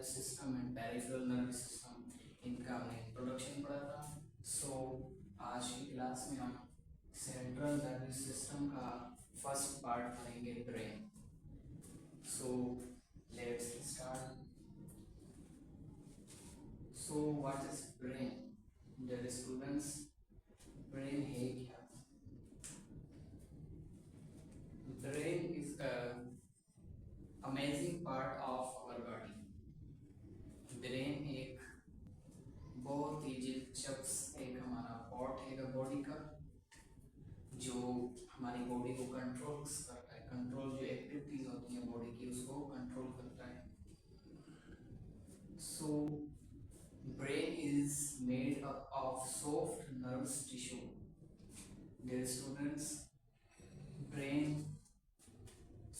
Nervous system and peripheral nervous system, इनका हमने introduction पढ़ा था। सो आज की क्लास में हम सेंट्रल नर्वस सिस्टम का फर्स्ट पार्ट पढ़ेंगे, brain. So let's start. So what is brain? Dear students, brain है क्या? Brain is a amazing part of our body. Brain एक बहुत ही दिलचस्प एक हमारा पार्ट है बॉडी का, जो हमारी बॉडी को कंट्रोल करता है। कंट्रोल जो एक्टिविटीज होती हैं बॉडी की, उसको कंट्रोल करता है। So brain is made up of soft nerves tissue. Dear students, brain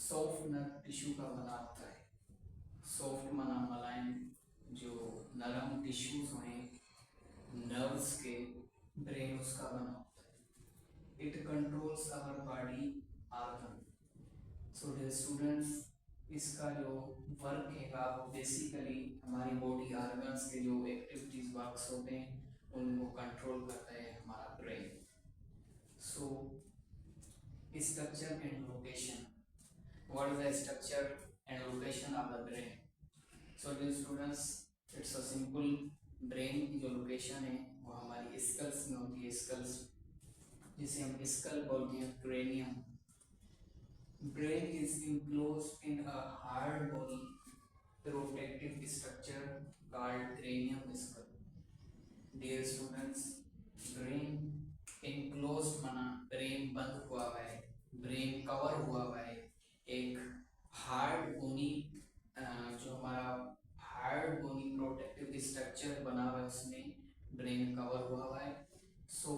soft nerve tissue का बना होता है। सॉफ्ट माना मुलायम, जो नरम टिश्यूज हैं नर्व्स के, ब्रेन उसका बना होता है। It controls our body organ. So dear students, इसका जो वर्क है वो बेसिकली हमारी बॉडी ऑर्गन्स के जो एक्टिविटीज वर्क्स होते हैं उनको कंट्रोल करता है हमारा brain. So structure and location. What is the structure and location of the brain? So dear students, it's a simple. Brain की जो लोकेशन है वो हमारी स्कल्स में होती है। स्कल्स, जिसे हम स्कल बोलते हैं, cranium. Brain is enclosed in a hard bony protective structure called cranium skull. Dear students, brain enclosed माना ब्रेन बंद हुआ हुआ है, ब्रेन कवर हुआ हुआ है एक हार्ड बोनी, जो हमारा हार्ड बोनी प्रोटेक्टिव स्ट्रक्चर बना हुआ है, उसमें ब्रेन कवर हुआ हुआ है। सो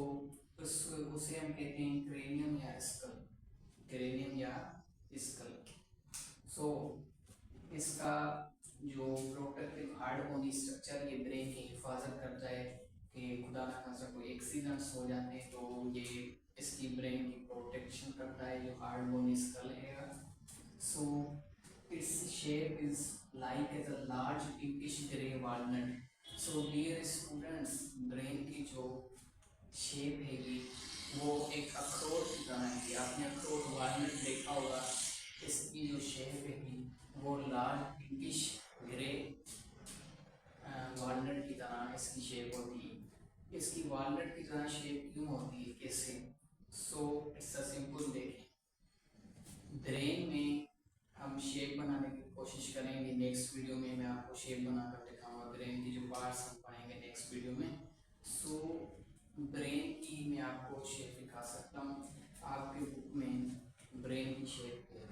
उसे हम कहते हैं क्रेनियम या स्कल। क्रेनियम या स्कल। सो इसका जो प्रोटेक्टिव हार्ड बोनी स्ट्रक्चर ये ब्रेन की हिफाजत करता है कि खुदा ना खासा कोई एक्सीडेंट्स हो जाते हैं तो ये इसकी ब्रेन की प्रोटेक्शन करता है, जो हार्ड बोनी स्कल है। सो its shape is like as a large pinkish gray walnut. So dear students, brain की जो शेप है वो एक अखरोट की तरह है। आपने अखरोट वालनट देखा होगा, इसकी जो शेप है वो लार्ज पिंकिश ग्रे वालनट की तरह इसकी शेप होती है। इसकी वालनट की तरह शेप क्यों होती है, कैसे? So it's a simple. देखें, ब्रेन में हम शेप बनाने की कोशिश करेंगे। नेक्स्ट वीडियो में मैं आपको शेप बनाकर दिखाऊंगा ब्रेन की, जो पार्ट्स हम पाएंगे नेक्स्ट वीडियो में। सो ब्रेन की मैं आपको शेप दिखा सकता हूँ। आपके बुक में ब्रेन की शेप है,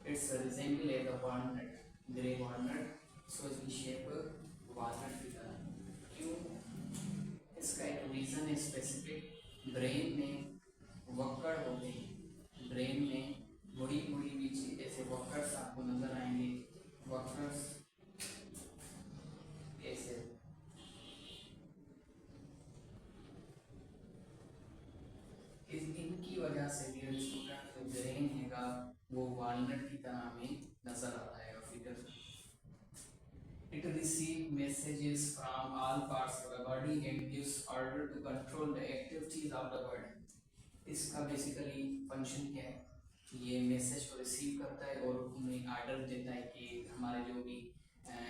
it's resemble as a walnut, grey walnut. So इसकी शेप वालनट की तरह। क्यों? इसका एक रीजन है स्पेसिफिक। ब्रेन में वक्कड़ होते हैं, ब्रेन में मुड़ी मुड़ी बीच ऐसे वक्कर्स आपको नजर आएंगे। वक्कर्स ऐसे, इनकी वजह से डियर स्टूडेंट जो ब्रेन हैगा वो वालनट की तरह में नजर आता है figure. It receive messages from all parts of the body and gives order to control the activities of the body. इसका बेसिकली फंक्शन क्या है? ये मैसेज को रिसीव करता है और उन्हें ऑर्डर देता है कि हमारे जो भी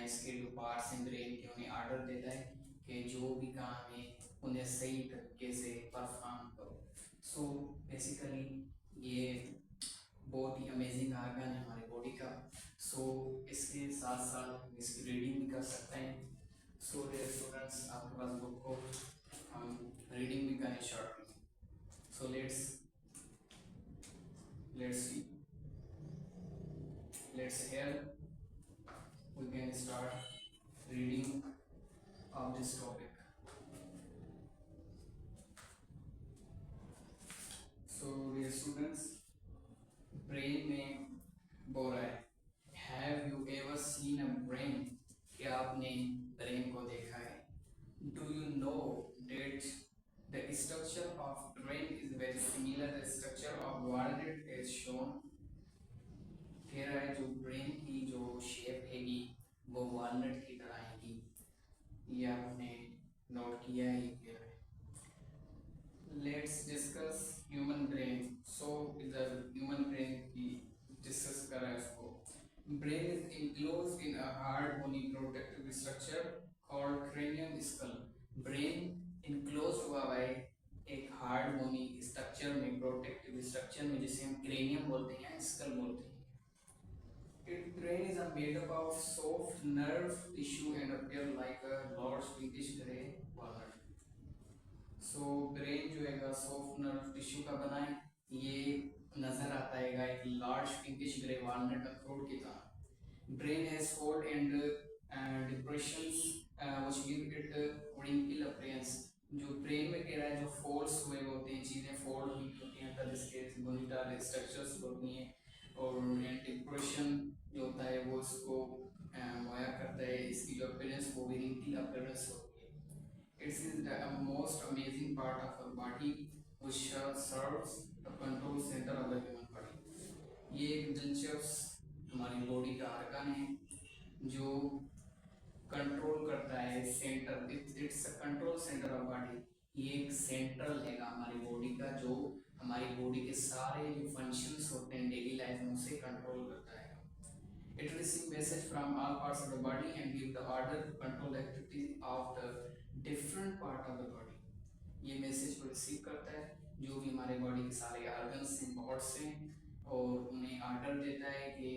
इसके जो पार्ट्स हैं ब्रेन के, उन्हें ऑर्डर देता है कि जो भी काम है उन्हें सही तरीके से परफॉर्म करो। सो बेसिकली ये बहुत ही अमेजिंग आर्गन है हमारी बॉडी का। सो इसके साथ साथ हम इसकी रीडिंग भी कर सकते हैं। सो डियर स्टूडेंट्स, आपके पास बुक को हम रीडिंग भी करें shortly. So let's see, let's hear. We can start reading of this topic. So dear students, brain में बोल रहा है, have you ever seen a brain? क्या आपने ब्रेन को देखा है? Do you know that the structure of brain is very similar the structure of walnut as shown। कह रहा है जो ब्रेन की जो शेप हैगी ये आपने नोट किया है, ये क्लियर है। Let's discuss human brain. So इधर ह्यूमन ब्रेन की डिस्कस कर रहा है उसको। Brain is enclosed in a hard bony protective structure called cranium skull. Brain enclosed हुआ है एक हार्ड बोनी स्ट्रक्चर में, प्रोटेक्टिव स्ट्रक्चर में, जिसे हम क्रेनियम बोलते हैं, स्कल बोलते हैं। Its brain is made up of soft nerve tissue and appear like a large pinkish gray walnut. So brain जो है सॉफ्ट नर्व टिश्यू का बना है, ये नजर आता है एक लार्ज पिंकिश ग्रे वॉलनट अखरोट की तरह। Brain has fold and depressions which give it wrinkle appearance। जो ब्रेन में कह रहा है, जो फोल्ड्स हुए होते हैं, चीजें फोल्ड हुई होती हैं, तब इसके बुनियादी स्ट्रक्चर्स होती हैं, और डिप्रेशन जो होता है वो इसको मुहैया करता है, इसकी जो अपीयरेंस वो भी wrinkle appearance होती है। It is the most amazing part of our body which serves the control center of the human body। ये एक दिलचस्प हमारी बॉडी का आर्गन है जो कंट्रोल करता है centre, it's a control centre of body. ये एक सेंट्रल है हमारी बॉडी का, जो हमारी बॉडी के सारे जो फंक्शंस होते हैं डेली लाइफ में उसे कंट्रोल करता है। It receives message from all parts of the body and give the order to control the activity of the different part of the body। ये मैसेज को रिसीव करता है, जो भी हमारे बॉडी के सारे ऑर्गन्स हैं, पार्ट्स हैं, और उन्हें ऑर्डर देता है कि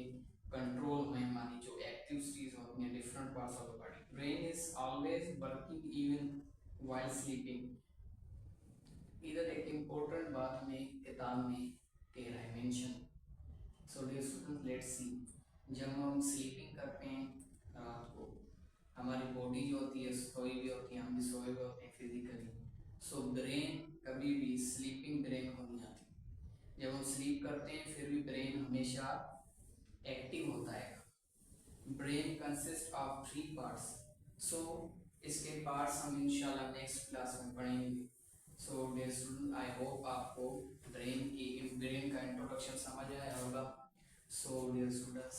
कंट्रोल में हमारी जो एक्टिविटीज होती हैं different parts of the body. Brain is always working even while sleeping. इधर एक इम्पोर्टेंट बात हमें किताब में कह रहा है mention. So dear students, let's see. जब हम स्लीपिंग करते हैं रात को, हमारी बॉडी जो होती है सोई भी होती है, हम भी सोए हुए होते हैं फिजिकली। सो ब्रेन कभी भी स्लीपिंग ब्रेन को नहीं आती। जब हम स्लीप करते हैं फिर भी ब्रेन हमेशा एक्टिव होता है। Brain consist of 3 parts. So इसके पार्ट्स हम इंशाल्लाह नेक्स्ट क्लास में पढ़ेंगे। So dear student, I hope आपको ब्रेन का इंट्रोडक्शन समझ आया होगा। So dear students,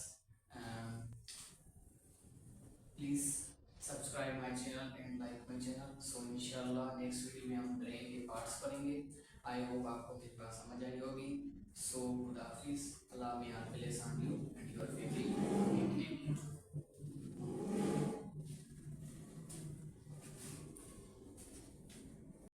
please subscribe my channel and like my channel. So इंशाल्लाह नेक्स्ट वीडियो में हम ब्रेन के पार्ट्स पढ़ेंगे। आई होप आपको मेरी बात समझ आई होगी। सो खुदा हाफिज, अल्लाह में हाफिज।